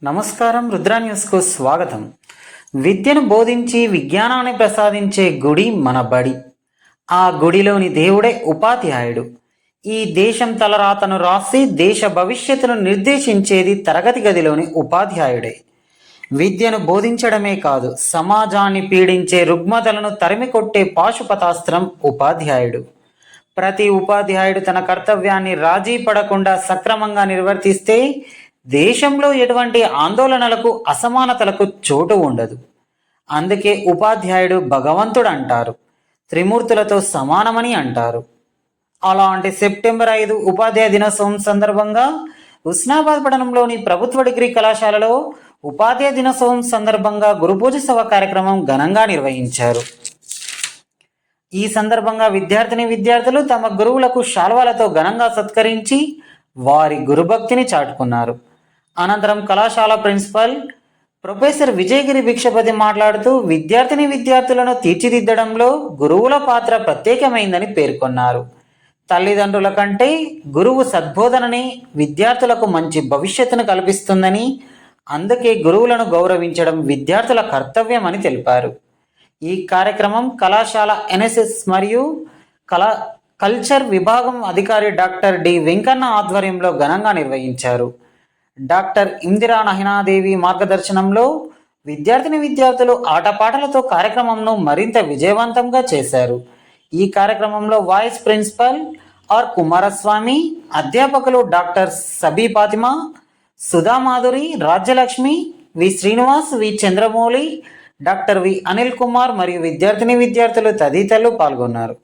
నమస్కారం, రుద్ర న్యూస్కు స్వాగతం. విద్యను బోధించి విజ్ఞానాన్ని ప్రసాదించే గుడి మన బడి. ఆ గుడిలోని దేవుడే ఉపాధ్యాయుడు. ఈ దేశం తలరాతను రాసి దేశ భవిష్యత్తును నిర్దేశించేది తరగతి గదిలోని ఉపాధ్యాయుడే. విద్యను బోధించడమే కాదు, సమాజాన్ని పీడించే రుగ్మతలను తరిమికొట్టే పాశుపతాస్త్రం ఉపాధ్యాయుడు. ప్రతి ఉపాధ్యాయుడు తన కర్తవ్యాన్ని రాజీ పడకుండా సక్రమంగా నిర్వర్తిస్తే దేశంలో ఎటువంటి ఆందోళనలకు, అసమానతలకు చోటు ఉండదు. అందుకే ఉపాధ్యాయుడు భగవంతుడు అంటారు, త్రిమూర్తులతో సమానమని అంటారు. అలాంటి సెప్టెంబర్ 5 ఉపాధ్యాయ దినోత్సవం సందర్భంగా హుస్నాబాద్ పట్టణంలోని ప్రభుత్వ డిగ్రీ కళాశాలలో ఉపాధ్యాయ దినోత్సవం సందర్భంగా గురుపూజ సభ కార్యక్రమం ఘనంగా నిర్వహించారు. ఈ సందర్భంగా విద్యార్థులు తమ గురువులకు శాల్వాలతో ఘనంగా సత్కరించి వారి గురుభక్తిని చాటుకున్నారు. అనంతరం కళాశాల ప్రిన్సిపల్ ప్రొఫెసర్ విజయగిరి భిక్షపతి మాట్లాడుతూ విద్యార్థులను తీర్చిదిద్దడంలో గురువుల పాత్ర ప్రత్యేకమైందని పేర్కొన్నారు. తల్లిదండ్రుల కంటే గురువు సద్బోధనని విద్యార్థులకు మంచి భవిష్యత్తును కల్పిస్తుందని, అందుకే గురువులను గౌరవించడం విద్యార్థుల కర్తవ్యం అని తెలిపారు. ఈ కార్యక్రమం కళాశాల ఎన్ఎస్ఎస్ మరియు కల్చర్ విభాగం అధికారి డాక్టర్ డి వెంకన్న ఆధ్వర్యంలో ఘనంగా నిర్వహించారు. డాక్టర్ ఇందిరా నహినాదేవి మార్గదర్శనంలో విద్యార్థులు ఆటపాటలతో కార్యక్రమంను మరింత విజయవంతంగా చేశారు. ఈ కార్యక్రమంలో వైస్ ప్రిన్సిపల్ ఆర్ కుమారస్వామి, అధ్యాపకులు డాక్టర్ సబీ ఫాతిమా, సుధామాధురి, రాజ్యలక్ష్మి, వి శ్రీనివాస్, వి చంద్రమౌళి, డాక్టర్ వి అనిల్ కుమార్ మరియు విద్యార్థులు తదితరులు పాల్గొన్నారు.